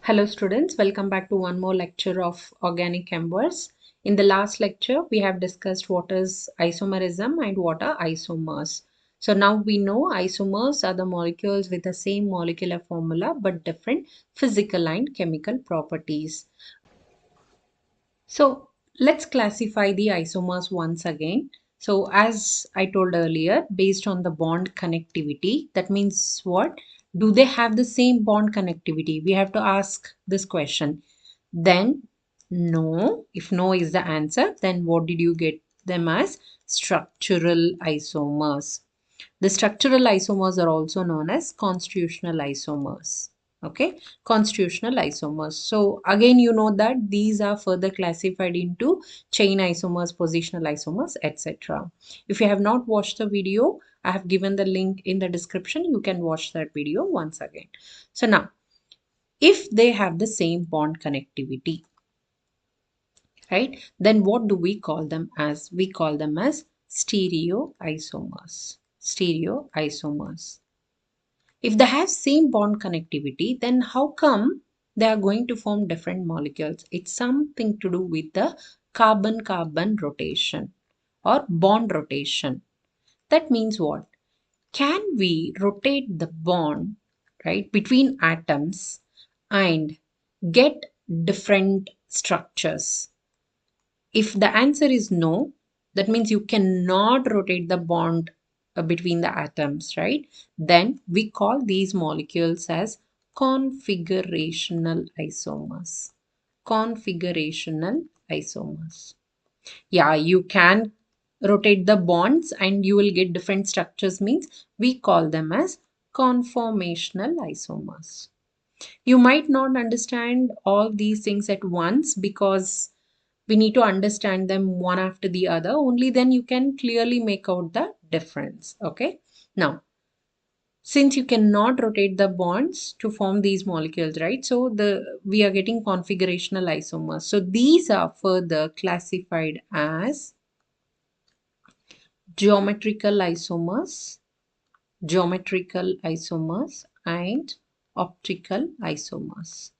Hello students, welcome back to one more lecture of organic chemistry. In the last lecture, we have discussed what is isomerism and what are isomers. So now we know isomers are the molecules with the same molecular formula but different physical and chemical properties. So let's classify the isomers once again. So as I told earlier, based on the bond connectivity, that means what? Do they have the same bond connectivity? We have to ask this question. Then no. If no is the answer, then what did you get them as? Structural isomers. The structural isomers are also known as constitutional isomers. Okay, constitutional isomers. So again, you know that these are further classified into chain isomers, positional isomers, etc. If you have not watched the video, I have given the link in the description. You can watch that video once again. So now, if they have the same bond connectivity, right, then what do we call them as? We call them as stereoisomers. Stereoisomers. If they have same bond connectivity, then how come they are going to form different molecules? It's something to do with the carbon-carbon rotation or bond rotation. That means what? Can we rotate the bond, right, between atoms and get different structures? If the answer is no, that means you cannot rotate the bond between the atoms, right? Then we call these molecules as configurational isomers. Configurational isomers. Yeah, you can rotate the bonds and you will get different structures, means we call them as conformational isomers. You might not understand all these things at once because we need to understand them one after the other. Only then you can clearly make out the difference. Okay. Now, since you cannot rotate the bonds to form these molecules, right? So we are getting configurational isomers. So these are further classified as geometrical isomers, and optical isomers.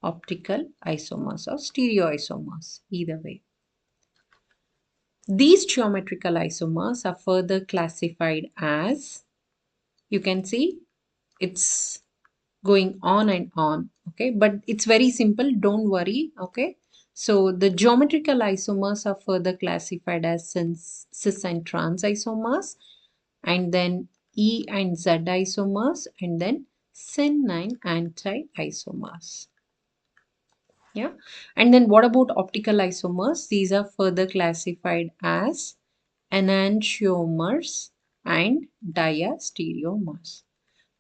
Optical isomers or stereoisomers, either way. These geometrical isomers are further classified as, you can see it's going on and on, okay, but it's very simple, don't worry, okay. So the geometrical isomers are further classified as cis and trans isomers, and then E and Z isomers, and then syn-anti isomers. Yeah. And then what about optical isomers? These are further classified as enantiomers and diastereomers.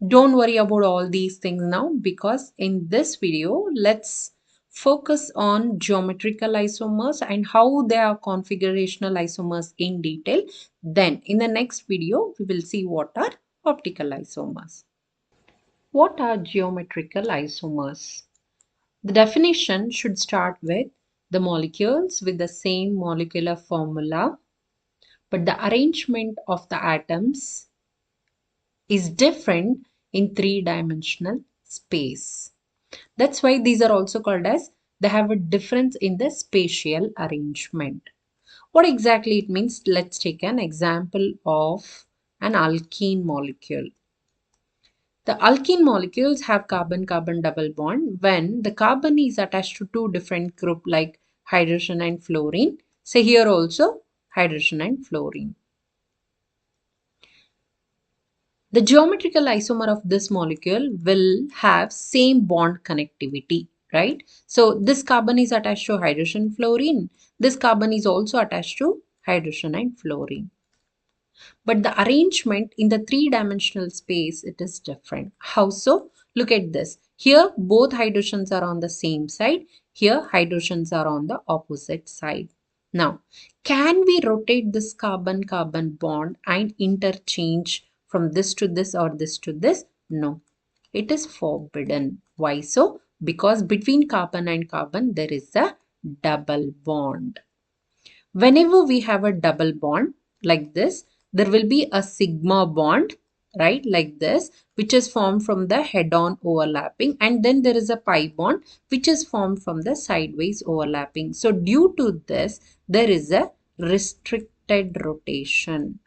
Don't worry about all these things now, because in this video, let's focus on geometrical isomers and how they are configurational isomers in detail. Then in the next video, we will see what are optical isomers. What are geometrical isomers? The definition should start with the molecules with the same molecular formula, but the arrangement of the atoms is different in three-dimensional space. That's why these are also called as they have a difference in the spatial arrangement. What exactly it means? Let's take an example of an alkene molecule. The alkene molecules have carbon-carbon double bond when the carbon is attached to two different groups like hydrogen and fluorine. Say here also hydrogen and fluorine. The geometrical isomer of this molecule will have same bond connectivity, right? So this carbon is attached to hydrogen fluorine. This carbon is also attached to hydrogen and fluorine. But the arrangement in the three-dimensional space, it is different. How so? Look at this. Here, both hydrogens are on the same side. Here, hydrogens are on the opposite side. Now, can we rotate this carbon-carbon bond and interchange from this to this or this to this? No, it is forbidden. Why so? Because between carbon and carbon, there is a double bond. Whenever we have a double bond like this, there will be a sigma bond right, like this, which is formed from the head-on overlapping, and then there is a pi bond which is formed from the sideways overlapping. So due to this, there is a restricted rotation.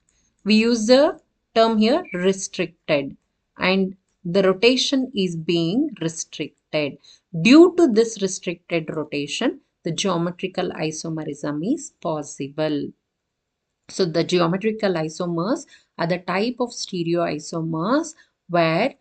We use the term here restricted, and the rotation is being restricted. Due to this restricted rotation, the geometrical isomerism is possible. So the geometrical isomers are the type of stereoisomers where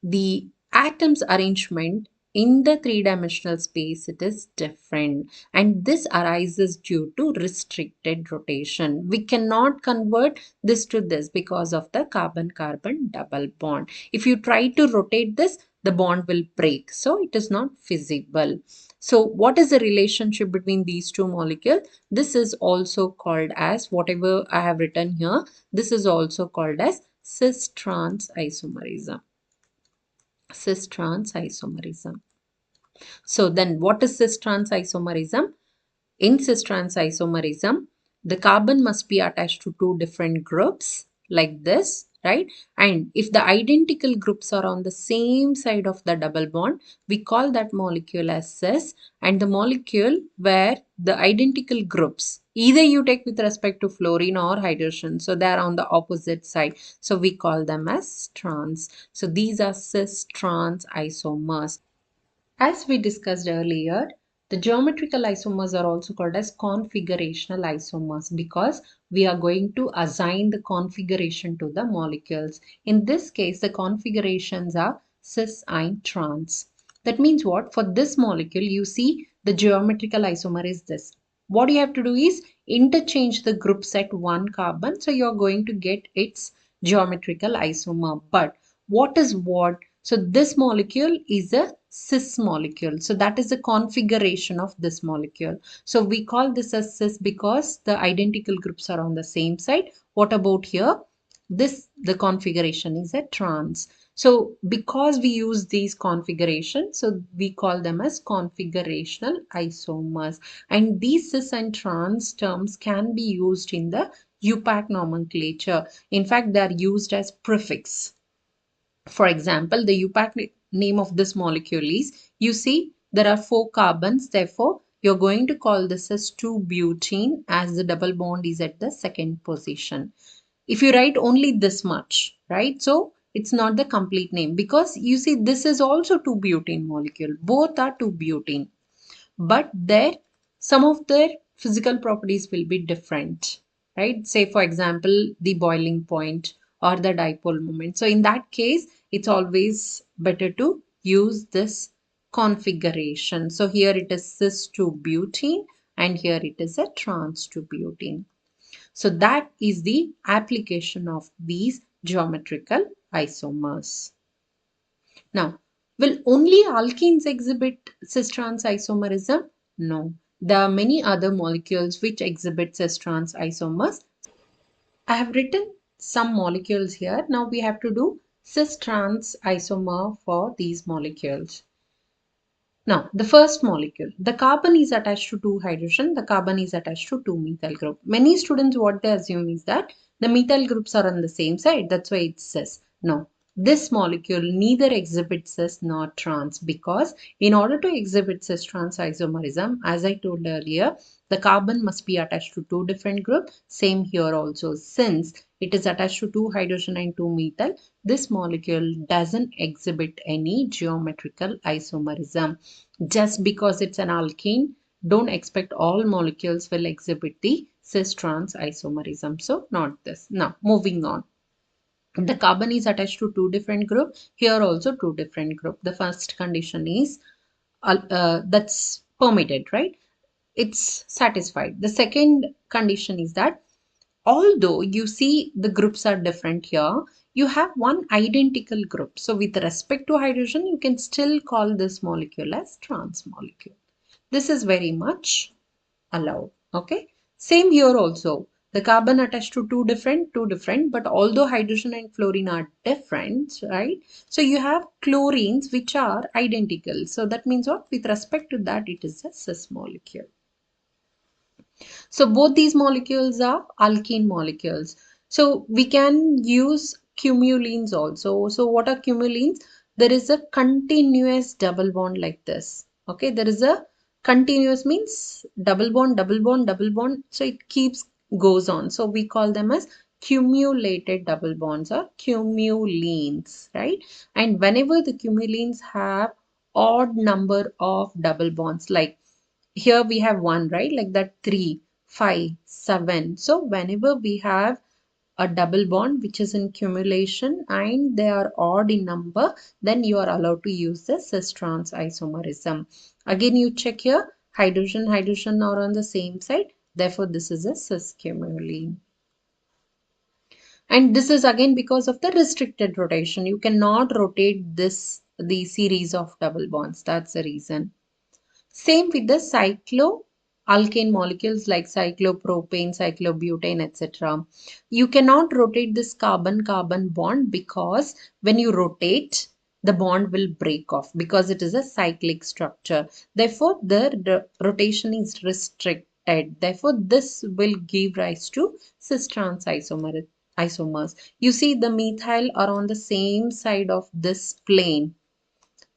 the atoms arrangement in the three-dimensional space, it is different, and this arises due to restricted rotation. We cannot convert this to this because of the carbon-carbon double bond. If you try to rotate this, the bond will break, so it is not feasible. So what is the relationship between these two molecules? This is also called as, whatever I have written here, this is also called as cis-trans isomerism. Cis-trans isomerism. So then what is cis-trans isomerism? In cis-trans isomerism, the carbon must be attached to two different groups like this, right? And if the identical groups are on the same side of the double bond, we call that molecule as cis, and the molecule where the identical groups, either you take with respect to fluorine or hydrogen, so they are on the opposite side, so we call them as trans. So these are cis-trans isomers. As we discussed earlier, the geometrical isomers are also called as configurational isomers because we are going to assign the configuration to the molecules. In this case, the configurations are cis-trans. That means what? For this molecule, you see the geometrical isomer is this. What you have to do is interchange the groups at one carbon. So you're going to get its geometrical isomer. But what is what? So this molecule is a cis molecule. So that is the configuration of this molecule. So we call this as cis because the identical groups are on the same side. What about here? The configuration is a trans. So because we use these configurations, so we call them as configurational isomers. And these cis and trans terms can be used in the UPAC nomenclature. In fact, they are used as prefix. For example, the UPAC name of this molecule is, you see, there are 4 carbons. Therefore, you're going to call this as 2-butene as the double bond is at the second position. If you write only this much, right? So it's not the complete name because you see this is also 2-butene molecule. Both are 2-butene, but some of their physical properties will be different, right? Say for example, the boiling point or the dipole moment. So in that case, it's always better to use this configuration. So here it is cis 2-butene and here it is a trans 2-butene. So that is the application of these geometrical isomers. Now, will only alkenes exhibit cis-trans isomerism? No. There are many other molecules which exhibit cis-trans isomers. I have written some molecules here. Now we have to do cis-trans isomer for these molecules. Now, the first molecule, the carbon is attached to 2 hydrogen, the carbon is attached to 2 methyl group. Many students, what they assume is that the methyl groups are on the same side, that's why it says. No, this molecule neither exhibits cis nor trans because in order to exhibit cis-trans isomerism, as I told earlier, the carbon must be attached to 2 different groups. Same here also, since it is attached to 2 hydrogen and 2 methyl, this molecule doesn't exhibit any geometrical isomerism. Just because it's an alkene, don't expect all molecules will exhibit the cis-trans isomerism. So not this. Now moving on. The carbon is attached to 2 different groups. Here also 2 different groups. The first condition is that's permitted, right? It's satisfied. The second condition is that although you see the groups are different here, you have one identical group. So with respect to hydrogen, you can still call this molecule as trans molecule. This is very much allowed. Okay. Same here also. The carbon attached to two different, but although hydrogen and fluorine are different, right? So you have chlorines which are identical. So that means what? With respect to that, it is a cis molecule. So both these molecules are alkene molecules. So we can use cumulines also. So what are cumulines? There is a continuous double bond like this. Okay, there is a continuous means double bond, double bond, double bond. So it keeps goes on. So we call them as cumulated double bonds or cumulines, right? And whenever the cumulines have odd number of double bonds, like here we have one, right? Like that 3, 5, 7. So whenever we have a double bond which is in cumulation and they are odd in number, then you are allowed to use the cis-trans isomerism. Again, you check here, hydrogen, hydrogen are on the same side. Therefore, this is a cis-cumuline. And this is again because of the restricted rotation. You cannot rotate the series of double bonds. That's the reason. Same with the cycloalkane molecules like cyclopropane, cyclobutane, etc. You cannot rotate this carbon-carbon bond because when you rotate, the bond will break off because it is a cyclic structure. Therefore, the rotation is restricted. Therefore, this will give rise to cis-trans isomers. You see, the methyl are on the same side of this plane.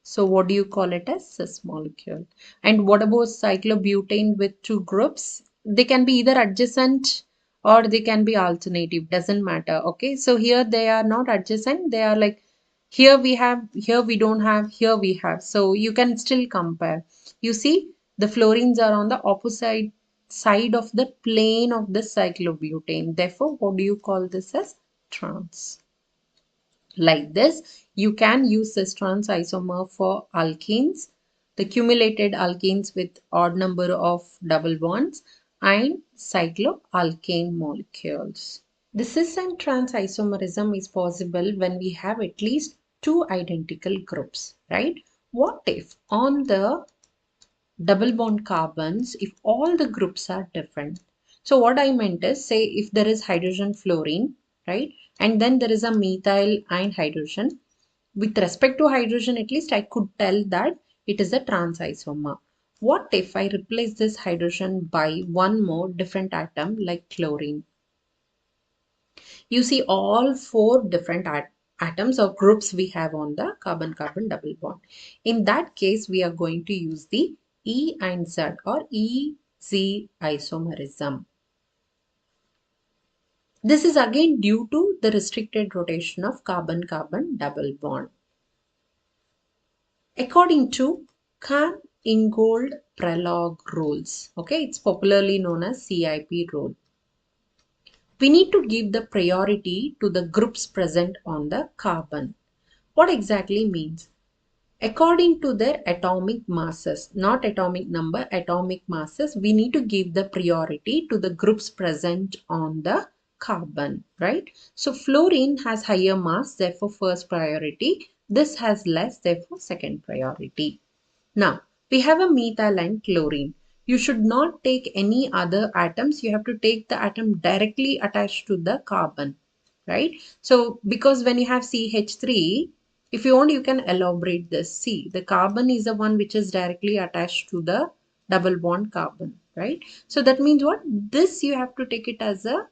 So what do you call it as cis molecule? And what about cyclobutane with two groups? They can be either adjacent or they can be alternative, doesn't matter. Okay, so here they are not adjacent, they are like here we have, here we don't have, here we have. So you can still compare. You see, the fluorines are on the opposite side of the plane of the cyclobutane. Therefore, what do you call this as? Trans. Like this, you can use cis-trans isomer for alkenes, the cumulated alkenes with odd number of double bonds, and cycloalkane molecules. The cis and trans isomerism is possible when we have at least two identical groups, right? What if on the double bond carbons, if all the groups are different? So what I meant is, say if there is hydrogen fluorine, right, and then there is a methyl and hydrogen, with respect to hydrogen, at least I could tell that it is a trans isomer. What if I replace this hydrogen by one more different atom like chlorine? You see all four different atoms or groups we have on the carbon-carbon double bond. In that case, we are going to use the E and Z or EZ isomerism. This is again due to the restricted rotation of carbon-carbon double bond. According to Kahn-Ingold-Prelog rules, okay, it's popularly known as CIP rule. We need to give the priority to the groups present on the carbon. What exactly means? According to their atomic masses, not atomic number, atomic masses, we need to give the priority to the groups present on the carbon, right? So fluorine has higher mass, therefore first priority. This has less, therefore second priority. Now, we have a methyl and chlorine. You should not take any other atoms. You have to take the atom directly attached to the carbon, right? So, because when you have CH3, if you want, you can elaborate this. See, the carbon is the one which is directly attached to the double bond carbon, right? So, that means what? This you have to take it as a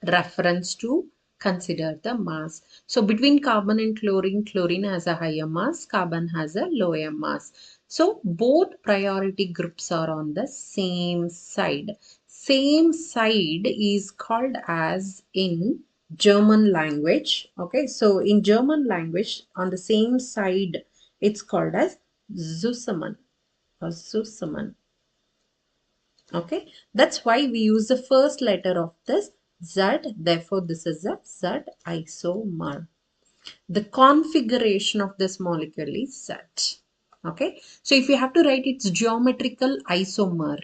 reference to consider the mass. So between carbon and chlorine, chlorine has a higher mass, carbon has a lower mass. So both priority groups are on the same side. Same side is called as in German language. Okay, so in German language, on the same side, it's called as Zusammen or Zusammen. Okay, that's why we use the first letter of this Z. Therefore, this is a Z isomer. The configuration of this molecule is Z. Okay, so if you have to write its geometrical isomer,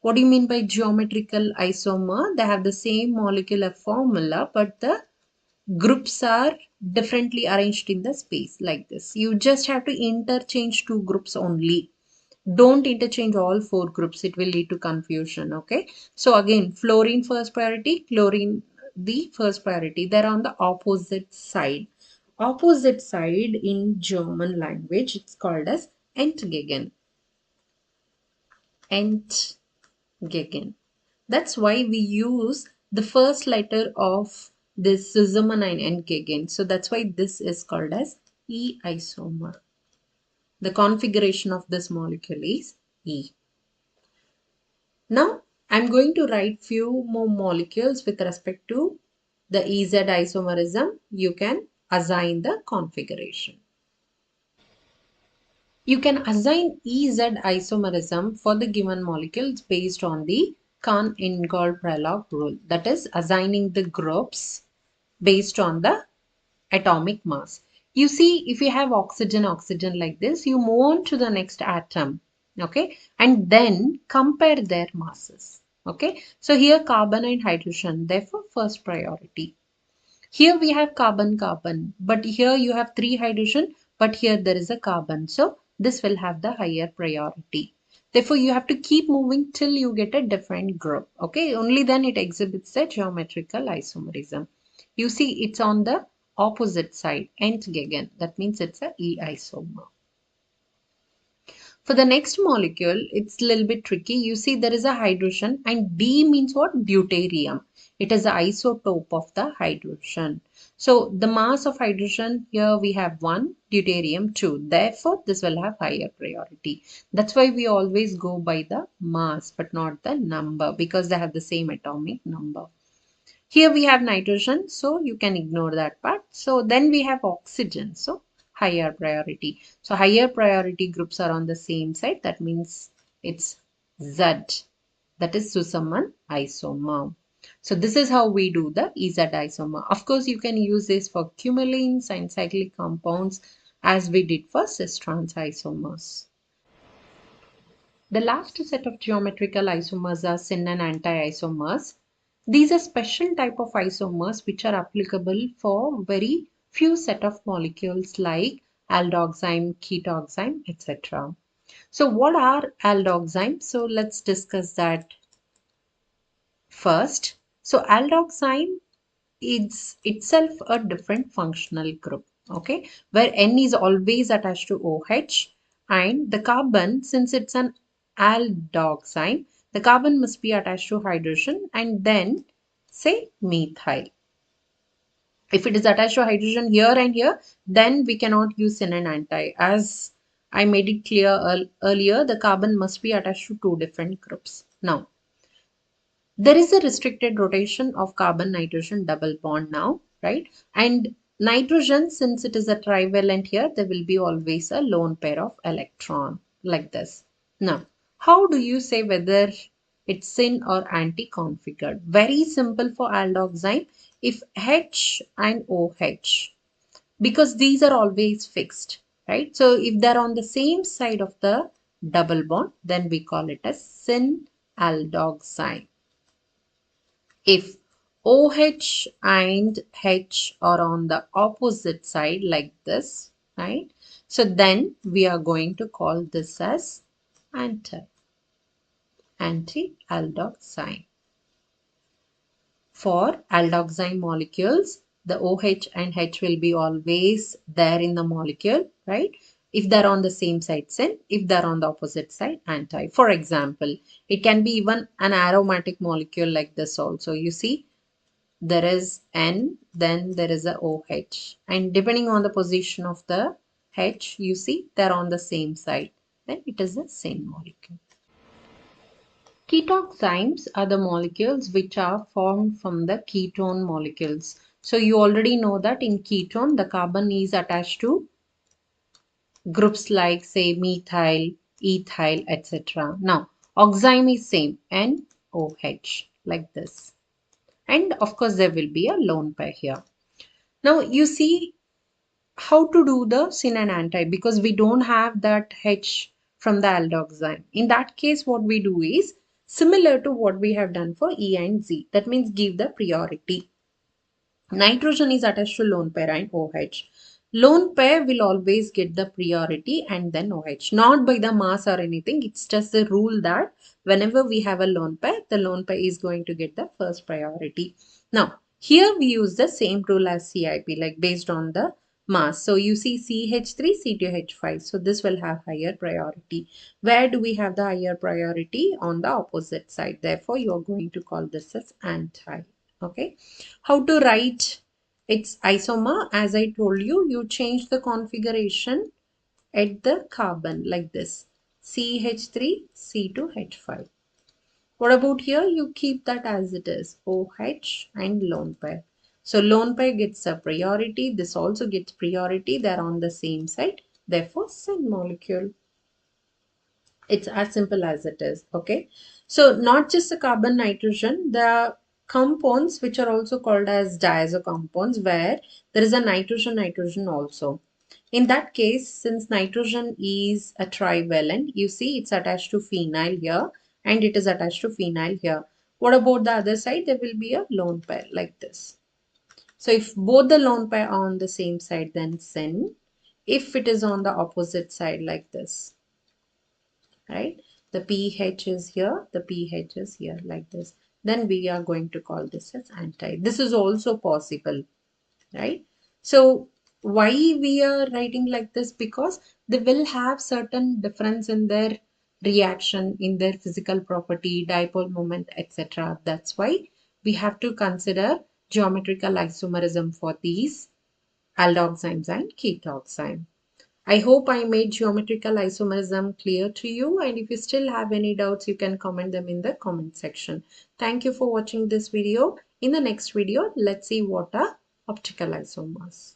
what do you mean by geometrical isomer? They have the same molecular formula, but the groups are differently arranged in the space like this. You just have to interchange two groups only. Don't interchange all four groups, it will lead to confusion. Okay, so again, fluorine first priority, chlorine the first priority. They're on the opposite side. Opposite side in German language, it's called as entgegen. Entgegen. That's why we use the first letter of this cis-isomer and N again. So that's why this is called as E isomer. The configuration of this molecule is E. Now I'm going to write few more molecules with respect to the EZ isomerism. You can assign the configuration. You can assign EZ isomerism for the given molecules based on the Kahn-Ingold-Prelog rule. That is assigning the groups based on the atomic mass. You see, if you have oxygen, oxygen like this, you move on to the next atom, okay, and then compare their masses, okay. So here carbon and hydrogen, therefore first priority. Here we have carbon, carbon, but here you have 3 hydrogen, but here there is a carbon. So this will have the higher priority. Therefore, you have to keep moving till you get a different group. Okay, only then it exhibits the geometrical isomerism. You see, it's on the opposite side, nth again. That means it's a E isomer. For the next molecule, it's a little bit tricky. You see there is a hydrogen and D means what? Deuterium. It is the isotope of the hydrogen. So the mass of hydrogen here we have 1, deuterium 2. Therefore, this will have higher priority. That's why we always go by the mass but not the number because they have the same atomic number. Here we have nitrogen, so you can ignore that part. So then we have oxygen. So higher priority. So higher priority groups are on the same side. That means it's Z. That is Susaman isomer. So this is how we do the EZ isomer. Of course, you can use this for cumulines and cyclic compounds as we did for cis-trans isomers. The last set of geometrical isomers are syn and anti-isomers. These are special type of isomers which are applicable for very few set of molecules like aldoxime, ketoxime, etc. So what are aldoxime? So let's discuss that first. So aldoxime is itself a different functional group, okay, where N is always attached to OH and the carbon, since it's an aldoxime, the carbon must be attached to hydrogen and then say methyl. If it is attached to hydrogen here and here, then we cannot use syn-anti. As I made it clear earlier, the carbon must be attached to 2 different groups. Now, there is a restricted rotation of carbon nitrogen double bond now, right? And nitrogen, since it is a trivalent here, there will be always a lone pair of electron like this. Now, how do you say whether it's syn or anti configured? Very simple for aldoxime. If H and OH, because these are always fixed, right? So if they're on the same side of the double bond, then we call it as syn aldoxime. If OH and H are on the opposite side like this, right? So then we are going to call this as anti-aldoxime. For aldoxime molecules, the OH and H will be always there in the molecule, right? If they're on the same side, syn. If they're on the opposite side, anti. For example, it can be even an aromatic molecule like this also. You see, there is N, then there is a OH. And depending on the position of the H, you see, they're on the same side. Then it is a syn molecule. Ketoximes are the molecules which are formed from the ketone molecules. So you already know that in ketone, the carbon is attached to groups like say methyl, ethyl, etc. Now, oxime is same, NOH, like this. And of course, there will be a lone pair here. Now, you see how to do the syn and anti because we don't have that H from the aldoxime. In that case, what we do is similar to what we have done for E and Z. That means give the priority. Nitrogen is attached to lone pair and OH. Lone pair will always get the priority and then OH. Not by the mass or anything. It's just the rule that whenever we have a lone pair, the lone pair is going to get the first priority. Now, here we use the same rule as CIP, like based on the mass. So you see CH3, C2H5. So this will have higher priority. Where do we have the higher priority? On the opposite side. Therefore, you are going to call this as anti. Okay, how to write its isomer? As I told you, you change the configuration at the carbon like this, CH3 C2H5. What about here? You keep that as it is, OH and lone pair. So lone pair gets a priority, this also gets priority, they're on the same side, therefore syn molecule. It's as simple as it is. Okay, so not just the carbon nitrogen, there are compounds which are also called as diazo compounds, where there is a nitrogen also. In that case, since nitrogen is a trivalent, you see it's attached to phenyl here and it is attached to phenyl here. What about the other side? There will be a lone pair like this. So if both the lone pair are on the same side, then syn. If it is on the opposite side like this, right? The pH is here, the pH is here like this. Then we are going to call this as anti. This is also possible, right? So why we are writing like this? Because they will have certain difference in their reaction, in their physical property, dipole moment, etc. That's why we have to consider geometrical isomerism for these aldoximes and ketoximes. I hope I made geometrical isomerism clear to you, and if you still have any doubts, you can comment them in the comment section. Thank you for watching this video. In the next video, let's see what are optical isomers.